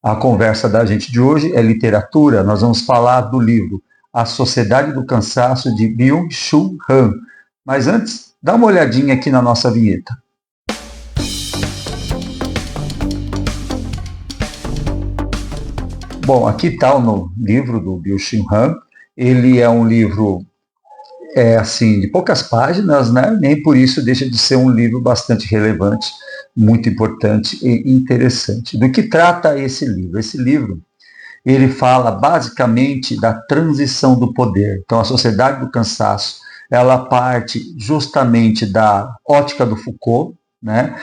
A conversa da gente de hoje é literatura. Nós vamos falar do livro A Sociedade do Cansaço, de Byung-Chul Han. Mas antes, dá uma olhadinha aqui na nossa vinheta. Bom, aqui está o livro do Byung-Chul Han. Ele é um livro assim, de poucas páginas, né? Nem por isso deixa de ser um livro bastante relevante, muito importante e interessante. Do que trata esse livro? Esse livro, ele fala basicamente da transição do poder. Então, a Sociedade do Cansaço, ela parte justamente da ótica do Foucault, né?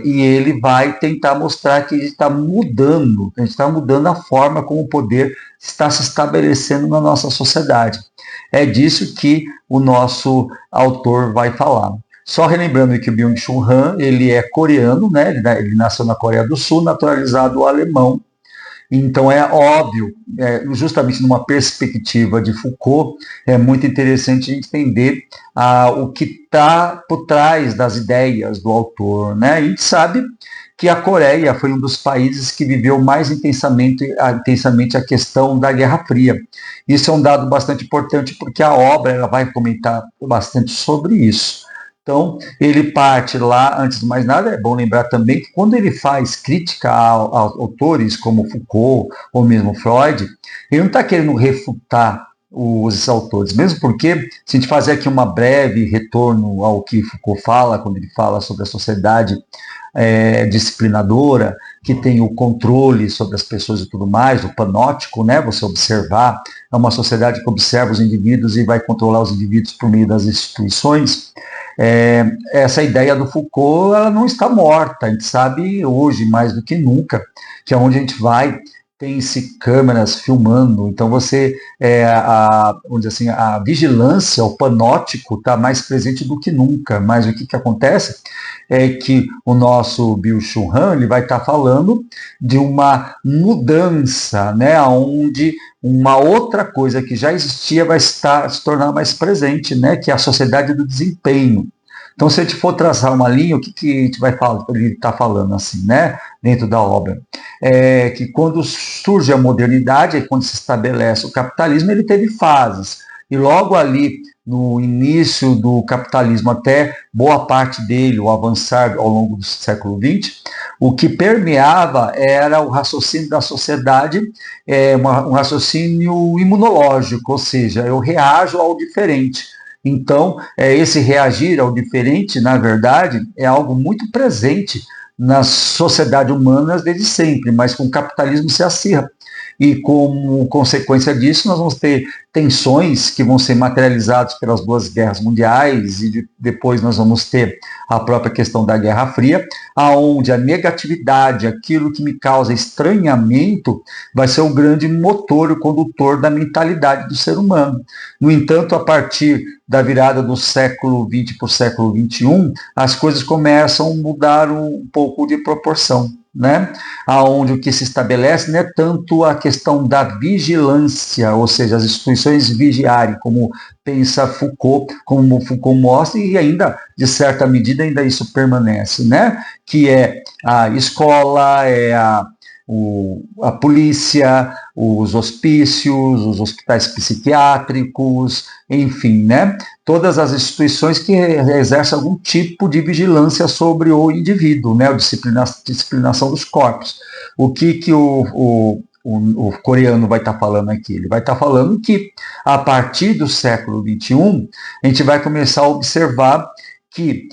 E ele vai tentar mostrar que a gente está mudando a forma como o poder está se estabelecendo na nossa sociedade. É disso que o nosso autor vai falar. Só relembrando que o Byung-Chul Han, ele é coreano, né? Ele nasceu na Coreia do Sul, naturalizado alemão. Então é óbvio, justamente numa perspectiva de Foucault, é muito interessante a gente entender o que está por trás das ideias do autor, né? A gente sabe que a Coreia foi um dos países que viveu mais intensamente a questão da Guerra Fria. Isso é um dado bastante importante porque a obra ela vai comentar bastante sobre isso. Então, ele parte lá, antes de mais nada, é bom lembrar também que quando ele faz crítica a autores como Foucault ou mesmo Freud, ele não está querendo refutar os autores, mesmo porque, se a gente fazer aqui uma breve retorno ao que Foucault fala, quando ele fala sobre a sociedade disciplinadora, que tem o controle sobre as pessoas e tudo mais, o panóptico, né? Você observar, é uma sociedade que observa os indivíduos e vai controlar os indivíduos por meio das instituições. Essa ideia do Foucault ela não está morta, a gente sabe hoje mais do que nunca, que é onde a gente vai, tem-se câmeras filmando, então você, vamos dizer assim, a vigilância, o panóptico está mais presente do que nunca, mas o que acontece é que o nosso Byung-Chul Han ele vai estar falando de uma mudança, né, onde uma outra coisa que já existia vai se tornar mais presente, né, que é a sociedade do desempenho. Então, se a gente for traçar uma linha, o que a gente vai falar? Ele está falando assim, né, dentro da obra, que quando surge a modernidade, quando se estabelece o capitalismo, ele teve fases. E logo ali, no início do capitalismo, até boa parte dele, o avançar ao longo do século XX, o que permeava era o raciocínio da sociedade, um raciocínio imunológico, ou seja, eu reajo ao diferente. Então, esse reagir ao diferente, na verdade, é algo muito presente na sociedade humana desde sempre, mas com o capitalismo se acirra. E como consequência disso, nós vamos ter tensões que vão ser materializadas pelas duas guerras mundiais e depois nós vamos ter a própria questão da Guerra Fria, aonde a negatividade, aquilo que me causa estranhamento, vai ser o grande motor, o condutor da mentalidade do ser humano. No entanto, a partir da virada do século XX para o século XXI, as coisas começam a mudar um pouco de proporção, né? Aonde o que se estabelece não é tanto a questão da vigilância, ou seja, as instituições vigiarem, como pensa Foucault, como Foucault mostra, e ainda, de certa medida, ainda isso permanece, né? Que é a escola, a polícia, os hospícios, os hospitais psiquiátricos, enfim, né? Todas as instituições que exercem algum tipo de vigilância sobre o indivíduo, né? A disciplinação dos corpos. O que o coreano vai estar falando aqui? Ele vai estar falando que, a partir do século XXI, a gente vai começar a observar que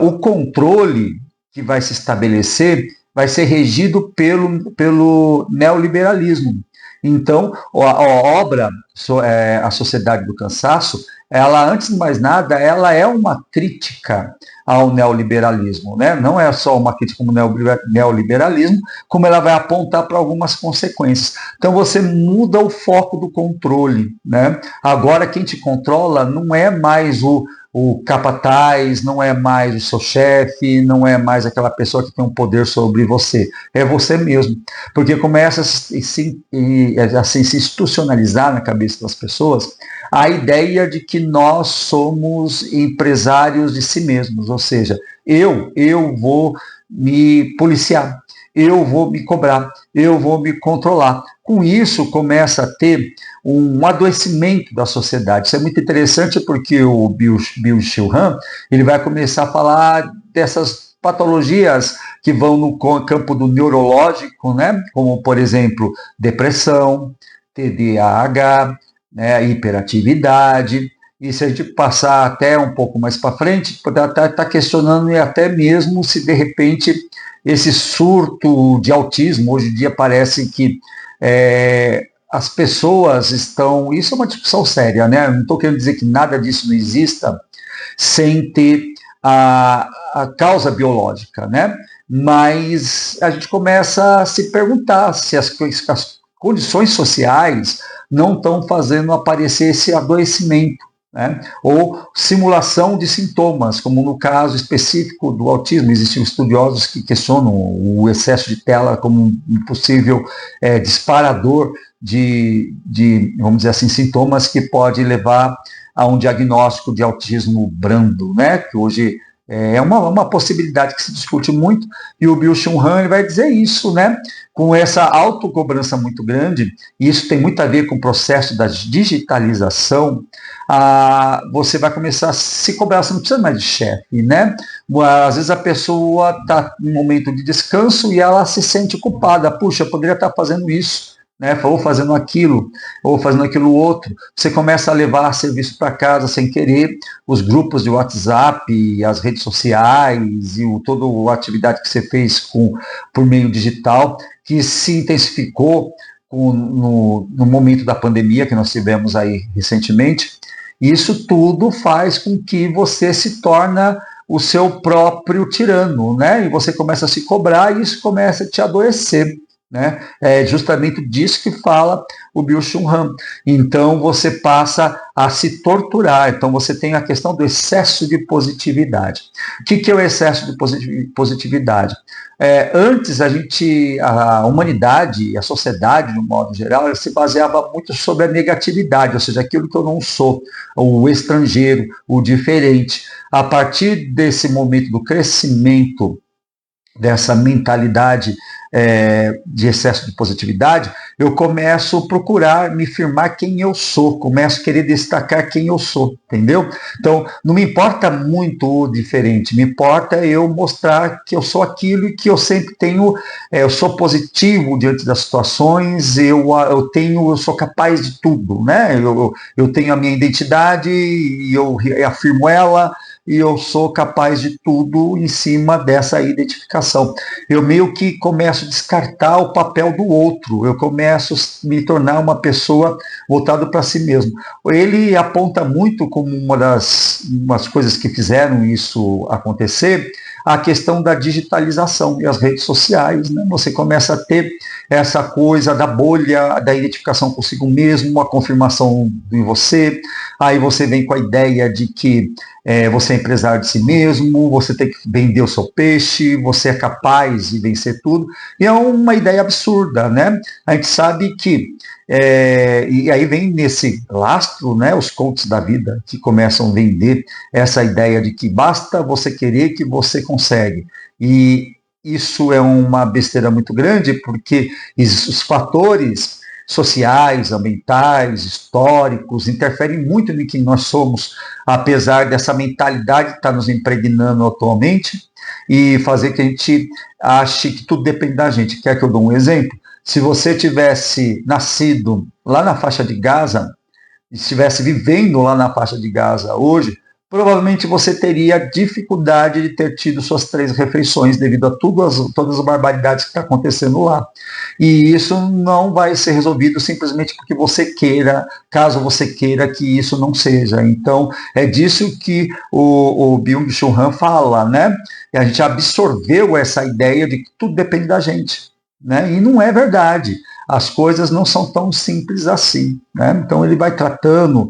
o controle que vai se estabelecer vai ser regido pelo neoliberalismo. Então, a obra, A Sociedade do Cansaço, ela, antes de mais nada, ela é uma crítica ao neoliberalismo, né? Não é só uma crítica como neoliberalismo, como ela vai apontar para algumas consequências. Então, você muda o foco do controle, né? Agora, quem te controla não é mais o capataz, não é mais o seu chefe, não é mais aquela pessoa que tem um poder sobre você, é você mesmo. Porque começa a se institucionalizar na cabeça das pessoas a ideia de que nós somos empresários de si mesmos, ou seja, eu vou me policiar, eu vou me cobrar, eu vou me controlar. Com isso, começa a ter um adoecimento da sociedade. Isso é muito interessante porque o Byung-Chul Han, ele vai começar a falar dessas patologias que vão no campo do neurológico, né? Como, por exemplo, depressão, TDAH, né? Hiperatividade. E se a gente passar até um pouco mais para frente, pode estar questionando até mesmo se de repente esse surto de autismo, hoje em dia parece que as pessoas estão. Isso é uma discussão séria, né? Não estou querendo dizer que nada disso não exista sem ter a causa biológica, né? Mas a gente começa a se perguntar se as condições sociais não estão fazendo aparecer esse adoecimento, né? Ou simulação de sintomas, como no caso específico do autismo. Existem estudiosos que questionam o excesso de tela como um possível disparador de, vamos dizer assim, sintomas que pode levar a um diagnóstico de autismo brando, né? Que hoje é uma possibilidade que se discute muito, e o Byung-Chul Han vai dizer isso, né? Com essa autocobrança muito grande, e isso tem muito a ver com o processo da digitalização, você vai começar a se cobrar, você não precisa mais de chefe, né? Às vezes a pessoa está em um momento de descanso e ela se sente culpada, puxa, eu poderia estar fazendo isso, né? Ou fazendo aquilo, ou fazendo aquilo outro. Você começa a levar serviço para casa sem querer, os grupos de WhatsApp, as redes sociais e toda a atividade que você fez por meio digital, que se intensificou no momento da pandemia que nós tivemos aí recentemente. Isso tudo faz com que você se torna o seu próprio tirano, né? E você começa a se cobrar e isso começa a te adoecer. Né? É justamente disso que fala o Byung-Chul Han. Então você passa a se torturar. Então você tem a questão do excesso de positividade. O que é o excesso de positividade? Antes a humanidade, a sociedade, de um modo geral, ela se baseava muito sobre a negatividade, ou seja, aquilo que eu não sou, o estrangeiro, o diferente. A partir desse momento do crescimento dessa mentalidade de excesso de positividade, eu começo a procurar me firmar quem eu sou, começo a querer destacar quem eu sou, entendeu? Então, não me importa muito o diferente, me importa eu mostrar que eu sou aquilo e que eu sempre tenho, eu sou positivo diante das situações, eu sou capaz de tudo, né? Eu tenho a minha identidade e eu afirmo ela, e eu sou capaz de tudo em cima dessa identificação. Eu meio que começo a descartar o papel do outro, eu começo a me tornar uma pessoa voltada para si mesmo. Ele aponta muito como umas coisas que fizeram isso acontecer, a questão da digitalização e as redes sociais, né? Você começa a ter essa coisa da bolha, da identificação consigo mesmo, a confirmação em você, aí você vem com a ideia de que você é empresário de si mesmo, você tem que vender o seu peixe, você é capaz de vencer tudo, e é uma ideia absurda, né? A gente sabe que e aí vem nesse lastro, né, os coaches da vida que começam a vender essa ideia de que basta você querer que você consegue. E isso é uma besteira muito grande, porque os fatores sociais, ambientais, históricos, interferem muito no que nós somos, apesar dessa mentalidade que está nos impregnando atualmente e fazer que a gente ache que tudo depende da gente. Quer que eu dou um exemplo? Se você tivesse nascido lá na faixa de Gaza, e estivesse vivendo lá na faixa de Gaza hoje, provavelmente você teria dificuldade de ter tido suas 3 refeições devido a todas as barbaridades que estão acontecendo lá. E isso não vai ser resolvido simplesmente porque você queira, caso você queira que isso não seja. Então, é disso que o Byung-Chul Han fala, né? E a gente absorveu essa ideia de que tudo depende da gente. Né? E não é verdade, as coisas não são tão simples assim, né? Então ele vai tratando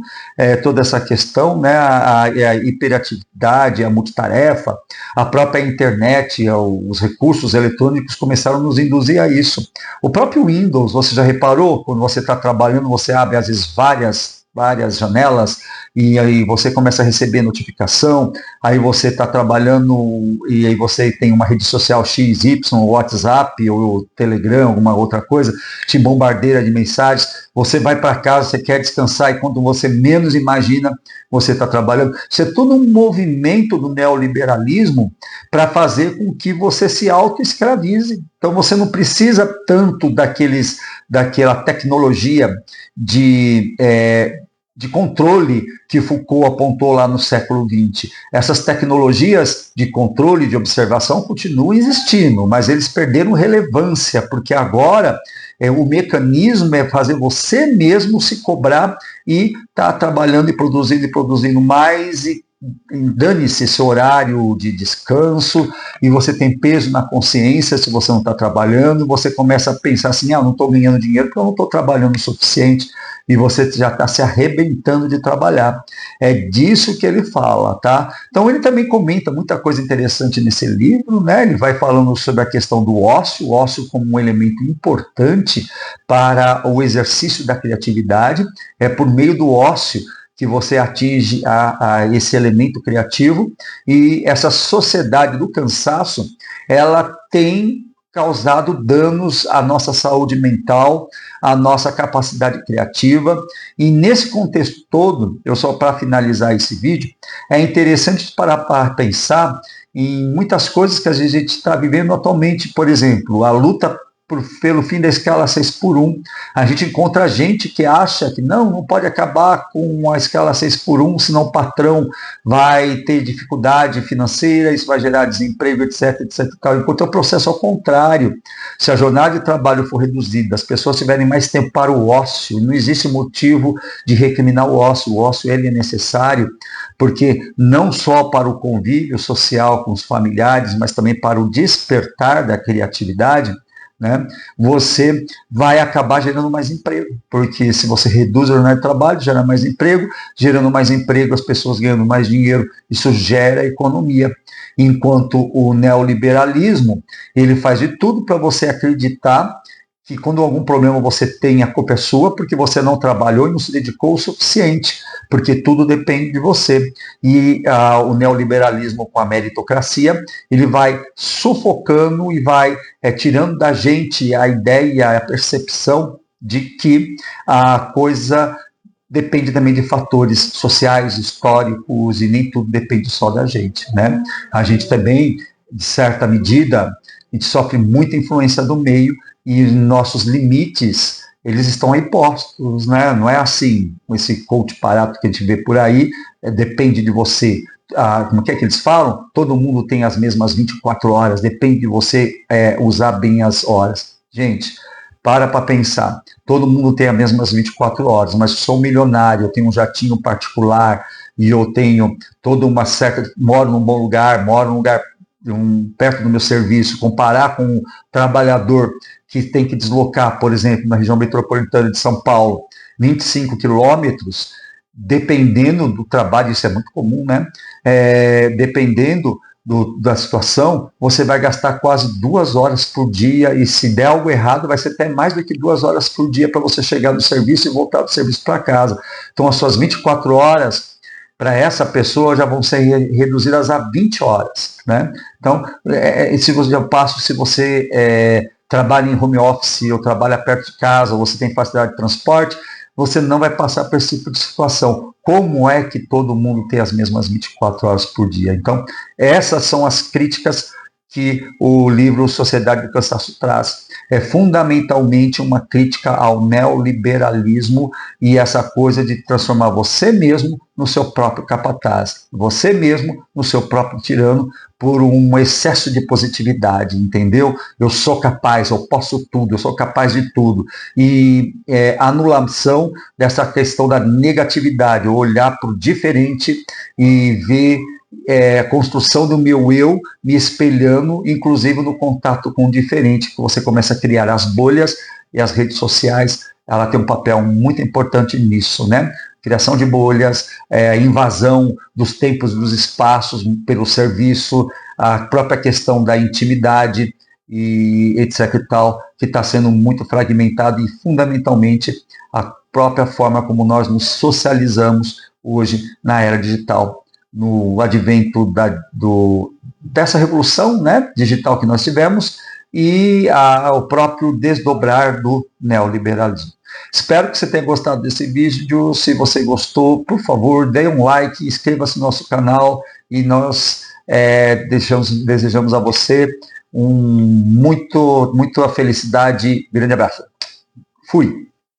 toda essa questão, né? A hiperatividade, a multitarefa, a própria internet, os recursos eletrônicos começaram a nos induzir a isso. O próprio Windows, você já reparou, quando você está trabalhando, você abre às vezes várias várias janelas, e aí você começa a receber notificação, aí você está trabalhando e aí você tem uma rede social X, Y, WhatsApp ou Telegram, alguma outra coisa, te bombardeia de mensagens, você vai para casa, você quer descansar e quando você menos imagina, você está trabalhando. Isso é tudo um movimento do neoliberalismo para fazer com que você se auto-escravize. Então você não precisa tanto daquela tecnologia de controle que Foucault apontou lá no século XX. Essas tecnologias de controle, de observação, continuam existindo, mas eles perderam relevância, porque agora o mecanismo é fazer você mesmo se cobrar e estar trabalhando e produzindo mais, e dane-se seu horário de descanso, e você tem peso na consciência se você não está trabalhando, você começa a pensar assim, eu não estou ganhando dinheiro porque eu não estou trabalhando o suficiente, e você já está se arrebentando de trabalhar. É disso que ele fala, tá? Então ele também comenta muita coisa interessante nesse livro, né? Ele vai falando sobre a questão do ócio, o ócio como um elemento importante para o exercício da criatividade, é por meio do ócio que você atinge a esse elemento criativo, e essa sociedade do cansaço, ela tem causado danos à nossa saúde mental, à nossa capacidade criativa, e nesse contexto todo, eu só para finalizar esse vídeo, é interessante parar para pensar em muitas coisas que às vezes a gente está vivendo atualmente, por exemplo, a luta pelo fim da escala 6x1, a gente encontra gente que acha que não pode acabar com a escala 6x1, senão o patrão vai ter dificuldade financeira, isso vai gerar desemprego, etc, etc. Enquanto é o processo ao contrário. Se a jornada de trabalho for reduzida, as pessoas tiverem mais tempo para o ócio, não existe motivo de recriminar o ócio ele é necessário, porque não só para o convívio social com os familiares, mas também para o despertar da criatividade, né, você vai acabar gerando mais emprego, porque se você reduz a jornada de trabalho, gera mais emprego, gerando mais emprego, as pessoas ganhando mais dinheiro, isso gera economia. Enquanto o neoliberalismo, ele faz de tudo para você acreditar que quando algum problema você tem, a culpa é sua, porque você não trabalhou e não se dedicou o suficiente, porque tudo depende de você. E o neoliberalismo com a meritocracia, ele vai sufocando e vai tirando da gente a ideia, a percepção de que a coisa depende também de fatores sociais, históricos, e nem tudo depende só da gente, né? A gente também, de certa medida, a gente sofre muita influência do meio, e nossos limites, eles estão aí postos, né? Não é assim, esse coach barato que a gente vê por aí, depende de você. Como é que eles falam? Todo mundo tem as mesmas 24 horas, depende de você usar bem as horas. Gente, para pensar, todo mundo tem as mesmas 24 horas, mas eu sou milionário, eu tenho um jatinho particular, e eu tenho toda uma certa... moro num bom lugar, perto do meu serviço, comparar com um trabalhador que tem que deslocar, por exemplo, na região metropolitana de São Paulo, 25 quilômetros, dependendo do trabalho, isso é muito comum, né? Dependendo da situação, você vai gastar quase 2 horas por dia, e se der algo errado, vai ser até mais do que 2 horas por dia para você chegar no serviço e voltar do serviço para casa. Então, as suas 24 horas para essa pessoa já vão ser reduzidas a 20 horas, né? Então, se você trabalha em home office, ou trabalha perto de casa, ou você tem facilidade de transporte, você não vai passar por esse tipo de situação. Como é que todo mundo tem as mesmas 24 horas por dia? Então, essas são as críticas que o livro Sociedade do Cansaço traz. É fundamentalmente uma crítica ao neoliberalismo e essa coisa de transformar você mesmo no seu próprio capataz, você mesmo no seu próprio tirano, por um excesso de positividade, entendeu? Eu sou capaz, eu posso tudo, eu sou capaz de tudo. E anulação dessa questão da negatividade, olhar para o diferente e ver a construção do meu eu me espelhando, inclusive no contato com o diferente, que você começa a criar as bolhas, e as redes sociais, ela tem um papel muito importante nisso, né? Criação de bolhas, invasão dos tempos, dos espaços pelo serviço, a própria questão da intimidade, e etc e tal, que está sendo muito fragmentado, e fundamentalmente a própria forma como nós nos socializamos hoje na era digital, no advento dessa revolução, né, digital que nós tivemos e o próprio desdobrar do neoliberalismo. Espero que você tenha gostado desse vídeo. Se você gostou, por favor, dê um like, inscreva-se no nosso canal e nós desejamos a você muita felicidade. Grande abraço. Fui.